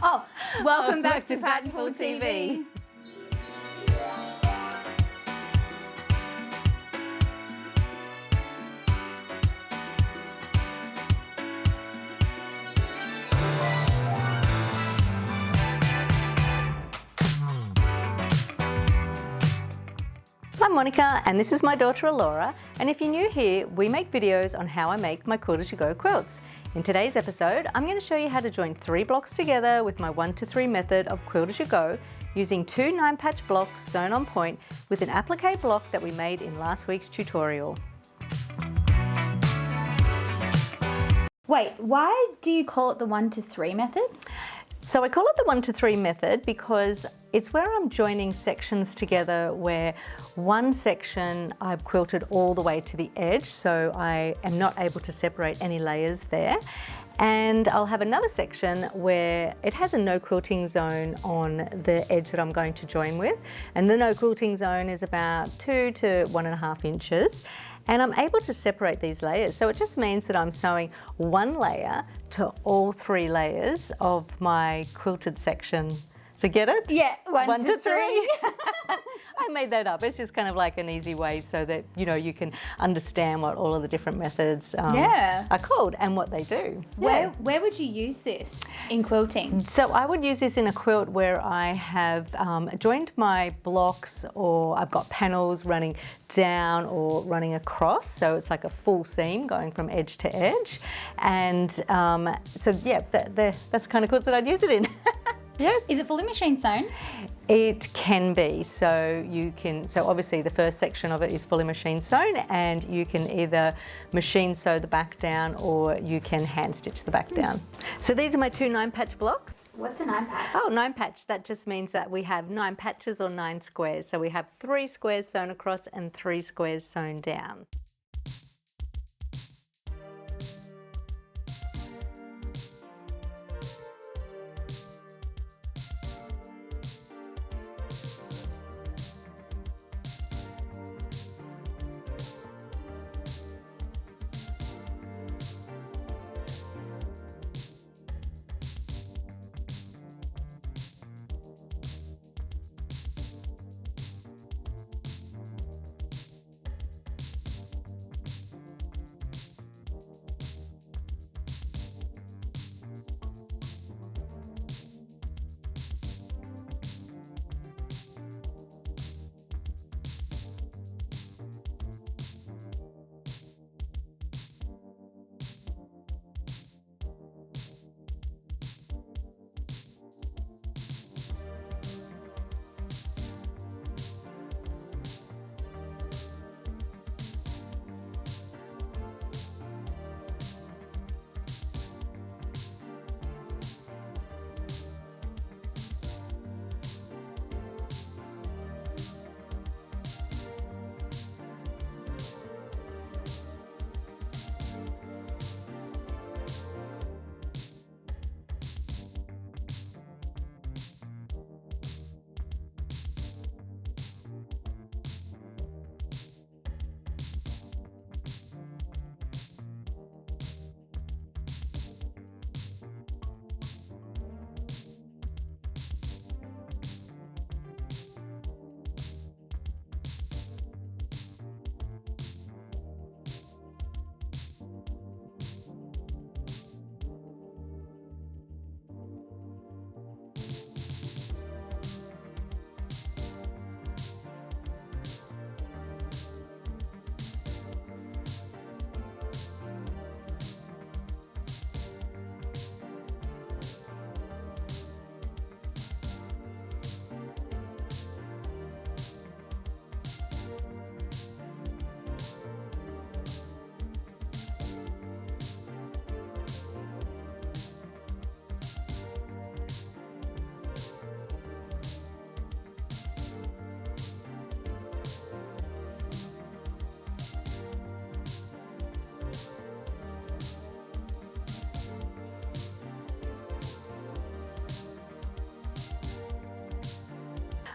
Oh, welcome back to Pattern Poole TV. I'm Monica and this is my daughter Alora, and if you're new here, we make videos on how I make my Quilt-as-you-go quilts. In today's episode, I'm going to show you how to join 3 blocks together with my 1 to 3 method of Quilt-as-you-go using 2 9-patch blocks sewn on point with an applique block that we made in last week's tutorial. Wait, why do you call it the 1 to 3 method? So I call it the 1 to 3 method because it's where I'm joining sections together where one section I've quilted all the way to the edge, so I am not able to separate any layers there. And I'll have another section where it has a no quilting zone on the edge that I'm going to join with. And the no quilting zone is about 2 to 1.5 inches. And I'm able to separate these layers. So it just means that I'm sewing one layer to all 3 layers of my quilted section. So get it? Yeah, 1 to 3. I made that up. It's just kind of like an easy way so that, you know, you can understand what all of the different methods are called and what they do. Where would you use this in quilting? So I would use this in a quilt where I have joined my blocks, or I've got panels running down or running across. So it's like a full seam going from edge to edge. And so yeah, that's the kind of quilts that I'd use it in. Yeah. Is it fully machine sewn? It can be. So obviously the first section of it is fully machine sewn, and you can either machine sew the back down or you can hand stitch the back down. So these are my 2 9-patch blocks. What's a 9-patch? Oh, 9-patch, that just means that we have 9 patches or 9 squares. So we have 3 squares sewn across and 3 squares sewn down.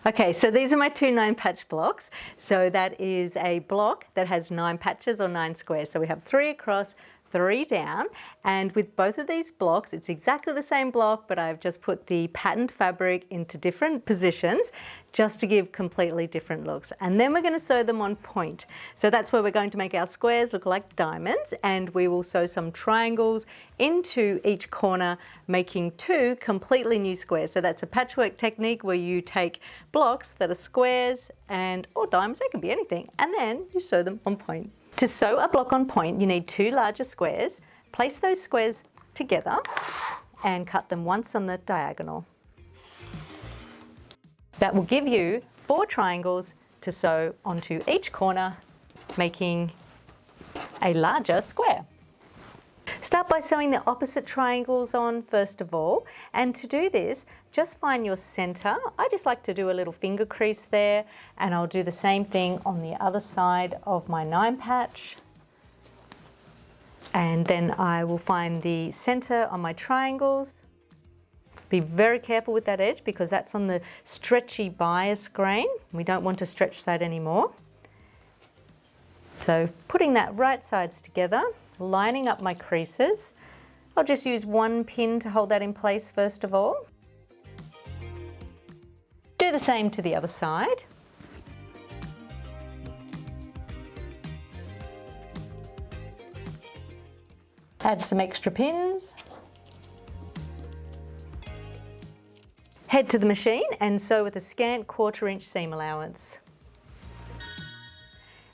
Okay, so these are my 2 9-patch blocks. So that is a block that has 9 patches or 9 squares. So we have 3 across, 3 down, and with both of these blocks, it's exactly the same block, but I've just put the patterned fabric into different positions just to give completely different looks. And then we're going to sew them on point. So that's where we're going to make our squares look like diamonds, and we will sew some triangles into each corner, making 2 completely new squares. So that's a patchwork technique where you take blocks that are squares or diamonds, they can be anything, and then you sew them on point. To sew a block on point, you need 2 larger squares. Place those squares together and cut them once on the diagonal. That will give you 4 triangles to sew onto each corner, making a larger square. Start by sewing the opposite triangles on first of all, and to do this, just find your center. I just like to do a little finger crease there, and I'll do the same thing on the other side of my 9 patch. And then I will find the center on my triangles. Be very careful with that edge because that's on the stretchy bias grain. We don't want to stretch that anymore. So putting that right sides together, lining up my creases. I'll just use 1 pin to hold that in place first of all. Do the same to the other side. Add some extra pins. Head to the machine and sew with a scant 1/4 inch seam allowance.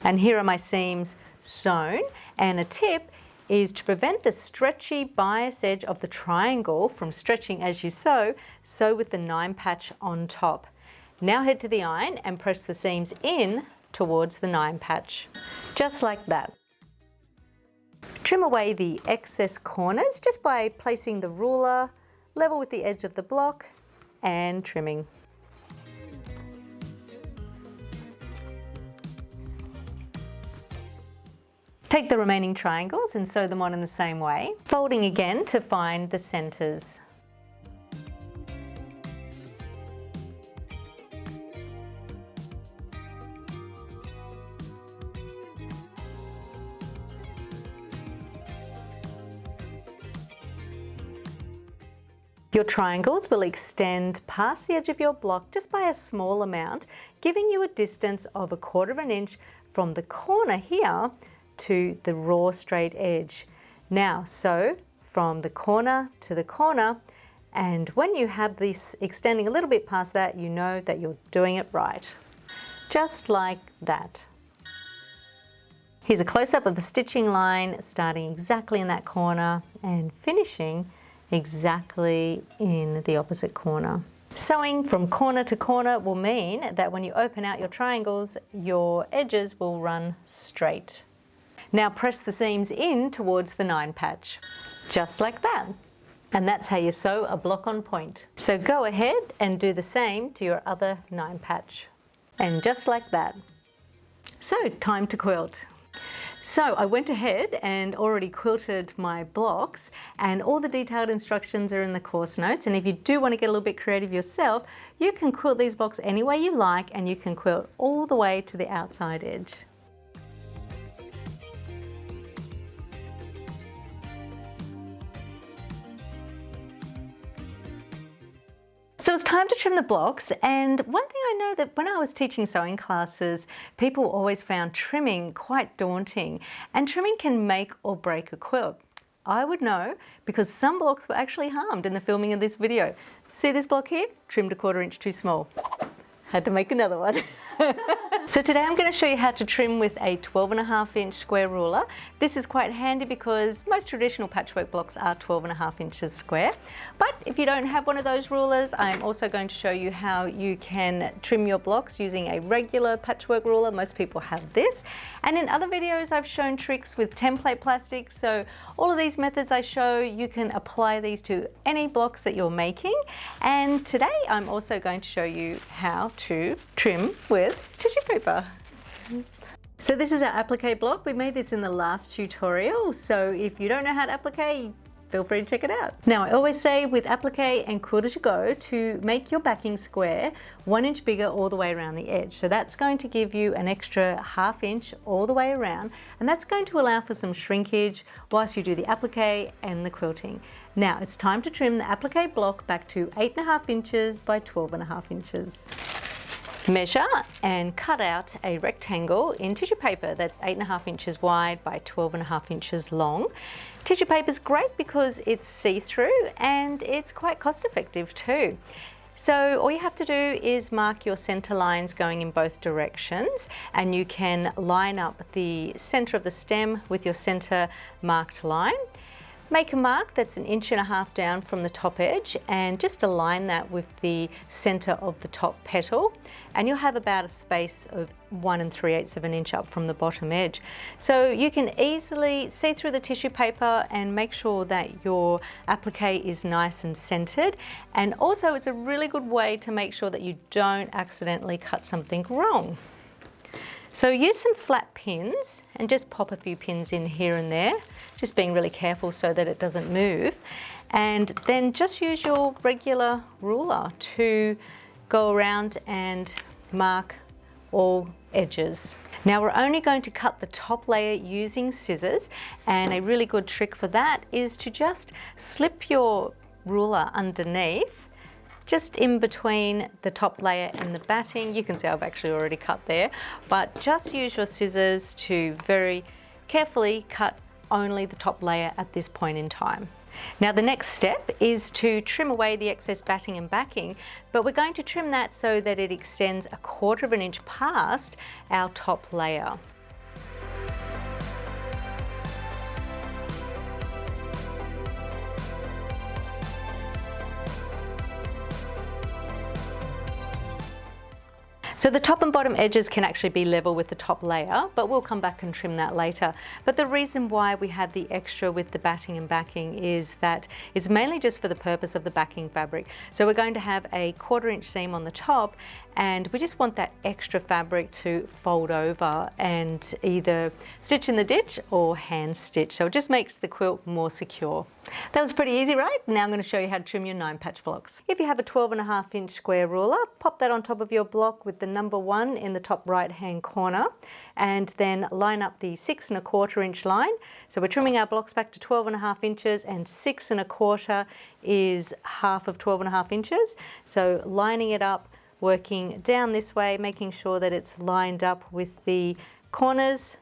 And here are my seams sewn, and a tip is to prevent the stretchy bias edge of the triangle from stretching as you sew with the 9 patch on top. Now head to the iron and press the seams in towards the 9 patch, just like that. Trim away the excess corners just by placing the ruler level with the edge of the block and trimming. Take the remaining triangles and sew them on in the same way, folding again to find the centers. Your triangles will extend past the edge of your block just by a small amount, giving you a distance of 1/4 inch from the corner here to the raw straight edge. Now sew from the corner to the corner, and when you have this extending a little bit past that, you know that you're doing it right. Just like that. Here's a close-up of the stitching line, starting exactly in that corner and finishing exactly in the opposite corner. Sewing from corner to corner will mean that when you open out your triangles, your edges will run straight. Now press the seams in towards the 9 patch, just like that. And that's how you sew a block on point. So go ahead and do the same to your other 9 patch. And just like that. So time to quilt. So I went ahead and already quilted my blocks, and all the detailed instructions are in the course notes. And if you do want to get a little bit creative yourself, you can quilt these blocks any way you like, and you can quilt all the way to the outside edge. So it's time to trim the blocks, and one thing I know that when I was teaching sewing classes, people always found trimming quite daunting, and trimming can make or break a quilt. I would know because some blocks were actually harmed in the filming of this video. See this block here? Trimmed 1/4 inch too small. Had to make another one. So today I'm going to show you how to trim with a 12.5 inch square ruler. This is quite handy because most traditional patchwork blocks are 12.5 inches square. But if you don't have one of those rulers, I'm also going to show you how you can trim your blocks using a regular patchwork ruler. Most people have this. And in other videos I've shown tricks with template plastic. So all of these methods I show, you can apply these to any blocks that you're making. And today I'm also going to show you how to trim with tissue paper. So this is our applique block. We made this in the last tutorial. So if you don't know how to applique, feel free to check it out. Now, I always say with applique and Quilt-as-you-go to make your backing square 1 inch bigger all the way around the edge. So that's going to give you an extra ½ inch all the way around, and that's going to allow for some shrinkage whilst you do the applique and the quilting. Now it's time to trim the applique block back to 8.5 inches by 12.5 inches. Measure and cut out a rectangle in tissue paper that's 8.5 inches wide by 12.5 inches long. Tissue paper is great because it's see-through and it's quite cost effective too. So all you have to do is mark your center lines going in both directions, and you can line up the center of the stem with your center marked line. Make a mark that's 1.5 inches down from the top edge and just align that with the center of the top petal, and you'll have about a space of 1 3/8 of an inch up from the bottom edge. So you can easily see through the tissue paper and make sure that your applique is nice and centered, and also it's a really good way to make sure that you don't accidentally cut something wrong. So use some flat pins and just pop a few pins in here and there, just being really careful so that it doesn't move. And then just use your regular ruler to go around and mark all edges. Now we're only going to cut the top layer using scissors, and a really good trick for that is to just slip your ruler underneath, just in between the top layer and the batting. You can see I've actually already cut there, but just use your scissors to very carefully cut only the top layer at this point in time. Now the next step is to trim away the excess batting and backing, but we're going to trim that so that it extends 1/4 inch past our top layer. So the top and bottom edges can actually be level with the top layer, but we'll come back and trim that later. But the reason why we have the extra with the batting and backing is that it's mainly just for the purpose of the backing fabric. So we're going to have a 1/4 inch seam on the top, and we just want that extra fabric to fold over and either stitch in the ditch or hand stitch. So it just makes the quilt more secure. That was pretty easy, right? Now I'm going to show you how to trim your 9 patch blocks. If you have a 12.5 inch square ruler, pop that on top of your block with the number 1 in the top right hand corner, and then line up the 6.25 inch line. So we're trimming our blocks back to 12.5 inches, and 6.25 is half of 12.5 inches. So lining it up, working down this way, making sure that it's lined up with the corners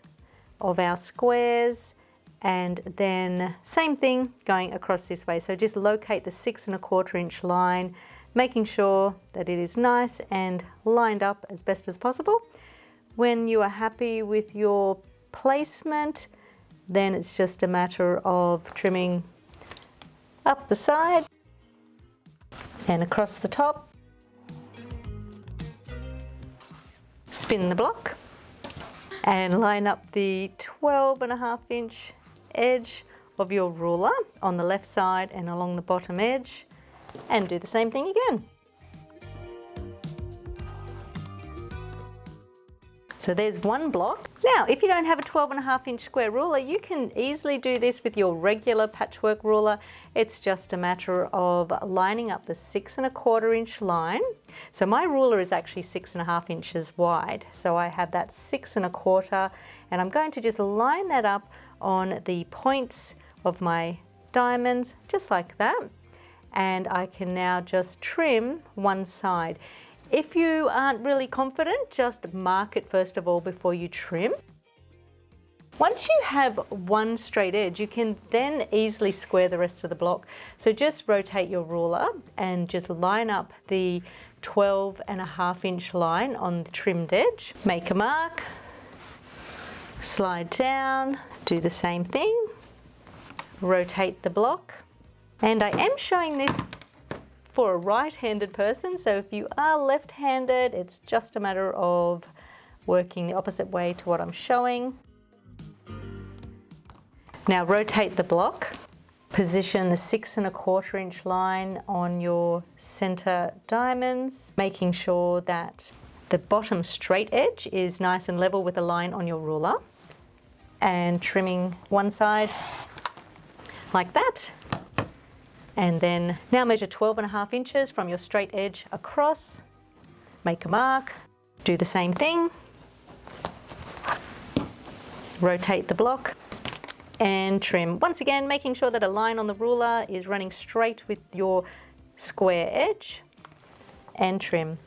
of our squares, and then same thing going across this way. So just locate the 6.25 inch line, making sure that it is nice and lined up as best as possible. When you are happy with your placement, then it's just a matter of trimming up the side and across the top. Spin the block and line up the 12.5 inch edge of your ruler on the left side and along the bottom edge, and do the same thing again. So there's one block. Now, if you don't have a 12.5 inch square ruler, you can easily do this with your regular patchwork ruler. It's just a matter of lining up the 6.25 inch line. So my ruler is actually 6.5 inches wide. So I have that 6.25, and I'm going to just line that up on the points of my diamonds, just like that. And I can now just trim one side. If you aren't really confident, just mark it first of all before you trim. Once you have one straight edge, you can then easily square the rest of the block. So just rotate your ruler and just line up the 12.5 inch line on the trimmed edge. Make a mark, slide down, do the same thing, rotate the block. And I am showing this for a right-handed person, so if you are left-handed, it's just a matter of working the opposite way to what I'm showing. Now rotate the block, position the 6.25 inch line on your center diamonds, making sure that the bottom straight edge is nice and level with the line on your ruler, and trimming one side like that. And then now measure 12.5 inches from your straight edge across, make a mark, do the same thing, rotate the block and trim. Once again, making sure that a line on the ruler is running straight with your square edge and trim.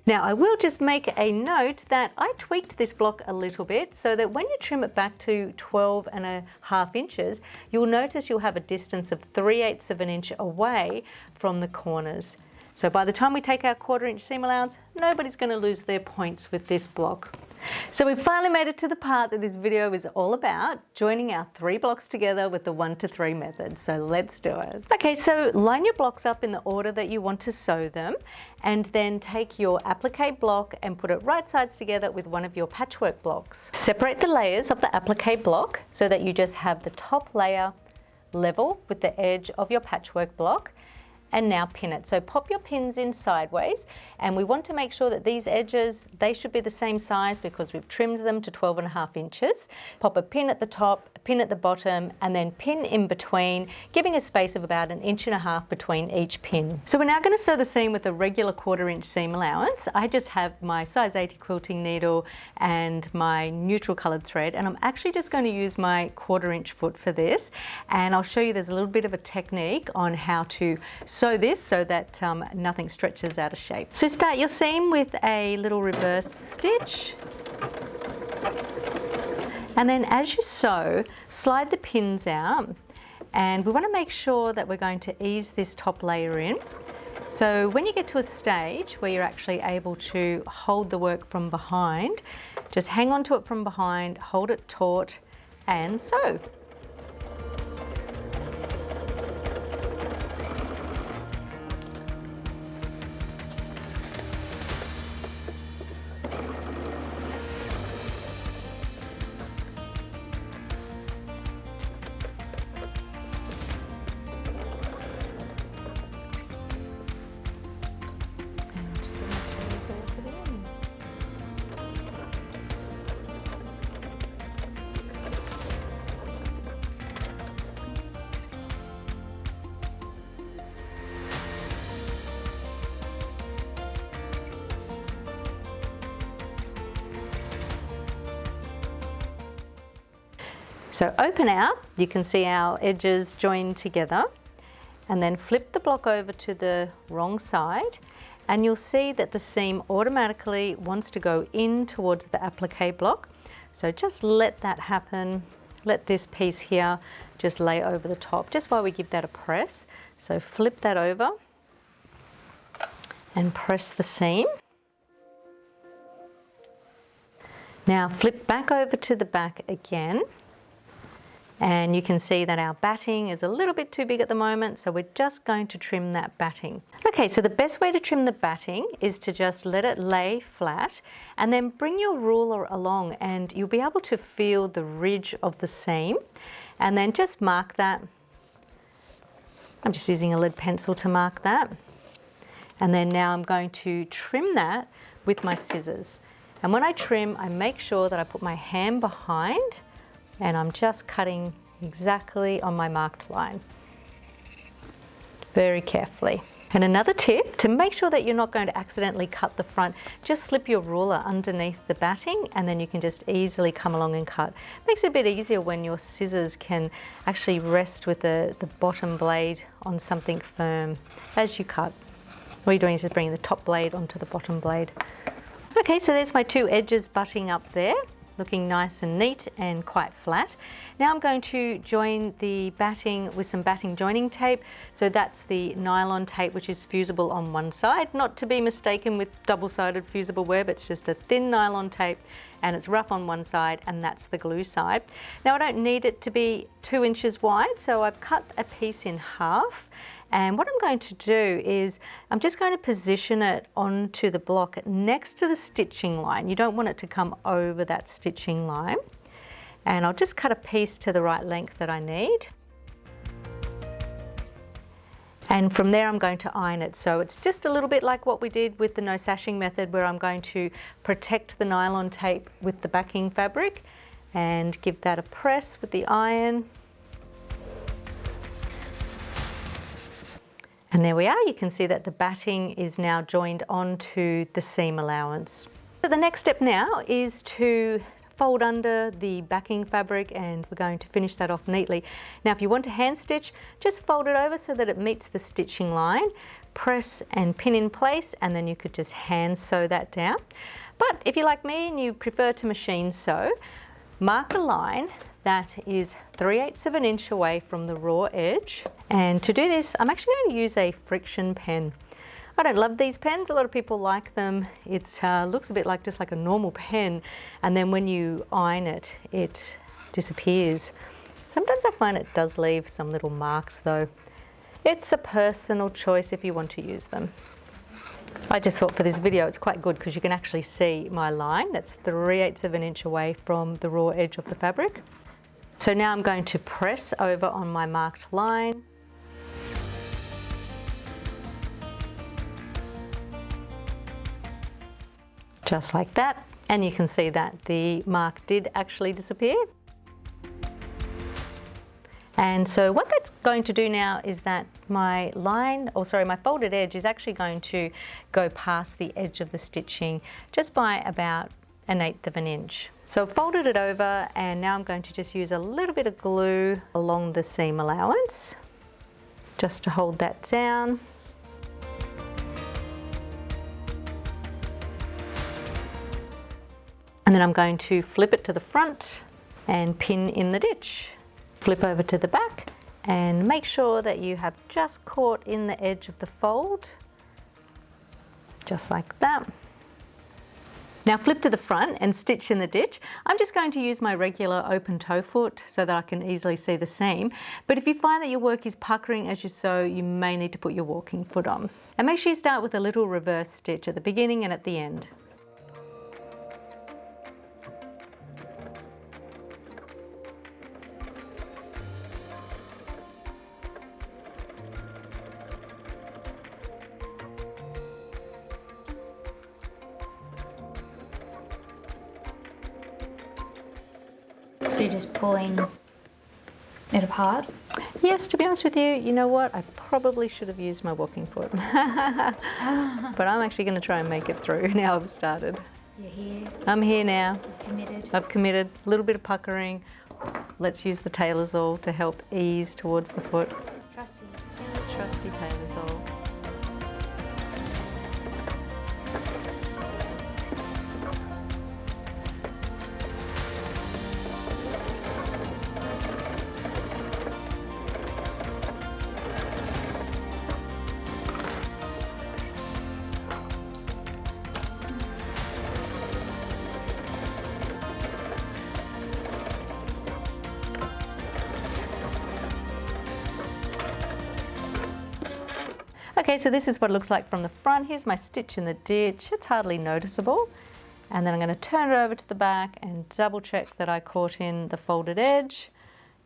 Now I will just make a note that I tweaked this block a little bit so that when you trim it back to 12.5 inches, you'll notice you'll have a distance of 3/8 of an inch away from the corners. So by the time we take our 1/4 inch seam allowance, nobody's going to lose their points with this block. So we've finally made it to the part that this video is all about, joining our 3 blocks together with the 1 to 3 method. So let's do it. Okay, so line your blocks up in the order that you want to sew them, and then take your applique block and put it right sides together with one of your patchwork blocks. Separate the layers of the applique block so that you just have the top layer level with the edge of your patchwork block. And now pin it. So pop your pins in sideways, and we want to make sure that these edges, they should be the same size because we've trimmed them to 12.5 inches. Pop a pin at the top, a pin at the bottom, and then pin in between, giving a space of about 1.5 inches between each pin. So we're now going to sew the seam with a regular 1/4 inch seam allowance. I just have my size 80 quilting needle and my neutral coloured thread, and I'm actually just going to use my 1/4 inch foot for this, and I'll show you there's a little bit of a technique on how to sew this so that nothing stretches out of shape. So start your seam with a little reverse stitch, and then as you sew, slide the pins out, and we want to make sure that we're going to ease this top layer in. So when you get to a stage where you're actually able to hold the work from behind, just hang on to it from behind, hold it taut and sew. So open out, you can see our edges joined together, and then flip the block over to the wrong side, and you'll see that the seam automatically wants to go in towards the applique block. So just let that happen. Let this piece here just lay over the top, just while we give that a press. So flip that over and press the seam. Now flip back over to the back again. And you can see that our batting is a little bit too big at the moment, so we're just going to trim that batting. Okay, so the best way to trim the batting is to just let it lay flat and then bring your ruler along, and you'll be able to feel the ridge of the seam, and then just mark that. I'm just using a lead pencil to mark that. And then now I'm going to trim that with my scissors. And when I trim, I make sure that I put my hand behind, and I'm just cutting exactly on my marked line, very carefully. And another tip, to make sure that you're not going to accidentally cut the front, just slip your ruler underneath the batting, and then you can just easily come along and cut. Makes it a bit easier when your scissors can actually rest with the bottom blade on something firm as you cut. All you're doing is just bringing the top blade onto the bottom blade. Okay, so there's my 2 edges butting up there, looking nice and neat and quite flat. Now I'm going to join the batting with some batting joining tape. So that's the nylon tape, which is fusible on one side, not to be mistaken with double-sided fusible web. It's just a thin nylon tape, and it's rough on one side, and that's the glue side. Now I don't need it to be 2 inches wide, so I've cut a piece in half. And what I'm going to do is I'm just going to position it onto the block next to the stitching line. You don't want it to come over that stitching line. And I'll just cut a piece to the right length that I need. And from there I'm going to iron it. So it's just a little bit like what we did with the no sashing method, where I'm going to protect the nylon tape with the backing fabric and give that a press with the iron. And there we are, you can see that the batting is now joined onto the seam allowance. So the next step now is to fold under the backing fabric, and we're going to finish that off neatly. Now if you want to hand stitch, just fold it over so that it meets the stitching line, press and pin in place, and then you could just hand sew that down. But if you're like me and you prefer to machine sew, mark a line that is 3/8 of an inch away from the raw edge. And to do this, I'm actually going to use a friction pen. I don't love these pens, a lot of people like them. It looks a bit like just like a normal pen, and then when you iron it, it disappears. Sometimes I find it does leave some little marks though. It's a personal choice if you want to use them. I just thought for this video it's quite good because you can actually see my line. That's 3/8 of an inch away from the raw edge of the fabric. So now I'm going to press over on my marked line. Just like that, and you can see that the mark did actually disappear. And so what that's going to do now is that my line, or sorry, my folded edge is actually going to go past the edge of the stitching just by about 1/8 of an inch. So I've folded it over, and now I'm going to just use a little bit of glue along the seam allowance just to hold that down. And then I'm going to flip it to the front and pin in the ditch. Flip over to the back and make sure that you have just caught in the edge of the fold, just like that. Now flip to the front and stitch in the ditch. I'm just going to use my regular open toe foot so that I can easily see the seam. But if you find that your work is puckering as you sew, you may need to put your walking foot on. And make sure you start with a little reverse stitch at the beginning and at the end. So you're just pulling it apart? Yes, to be honest with you, you know what? I probably should have used my walking foot. But I'm actually going to try and make it through now I've started. You're here. I'm here now. You've committed. I've committed. A little bit of puckering. Let's use the tailor's awl to help ease towards the foot. Trusty tailor's awl. Okay, so this is what it looks like from the front. Here's my stitch in the ditch. It's hardly noticeable. And then I'm going to turn it over to the back and double check that I caught in the folded edge,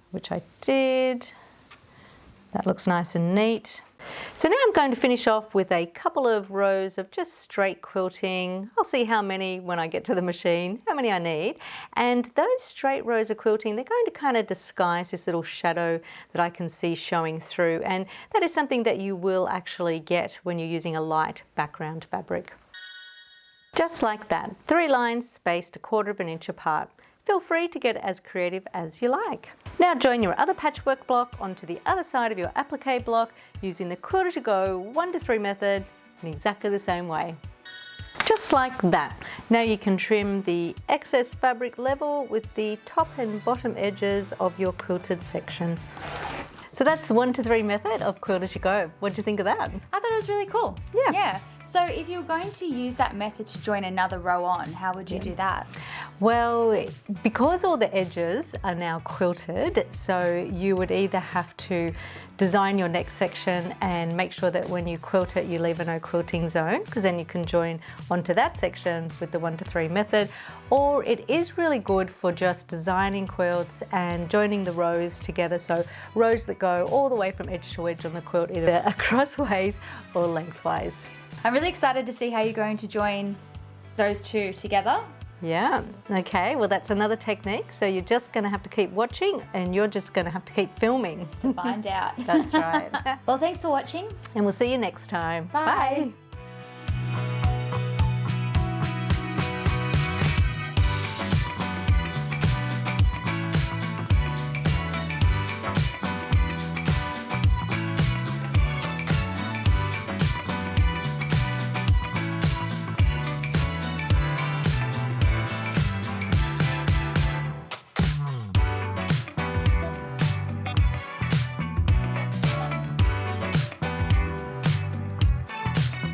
which I did. That looks nice and neat. So now I'm going to finish off with a couple of rows of just straight quilting. I'll see how many when I get to the machine, how many I need. And those straight rows of quilting, they're going to kind of disguise this little shadow that I can see showing through. And that is something that you will actually get when you're using a light background fabric. Just like that, 3 lines spaced 1/4 of an inch apart. Feel free to get as creative as you like. Now join your other patchwork block onto the other side of your applique block using the Quilt-as-you-go 1 to 3 method in exactly the same way. Just like that. Now you can trim the excess fabric level with the top and bottom edges of your quilted section. So that's the 1 to 3 method of Quilt-as-you-go. What do you think of that? I thought it was really cool. Yeah. Yeah. So if you're going to use that method to join another row on, how would you do that? Well, because all the edges are now quilted, so you would either have to design your next section and make sure that when you quilt it, you leave a no quilting zone, because then you can join onto that section with the 1 to 3 method. Or it is really good for just designing quilts and joining the rows together. So rows that go all the way from edge to edge on the quilt, either crossways or lengthwise. I'm really excited to see how you're going to join those two together. Yeah, okay, well that's another technique. So you're just going to have to keep watching and you're just going to have to keep filming. To find out. That's right. Well, thanks for watching. And we'll see you next time. Bye. Bye.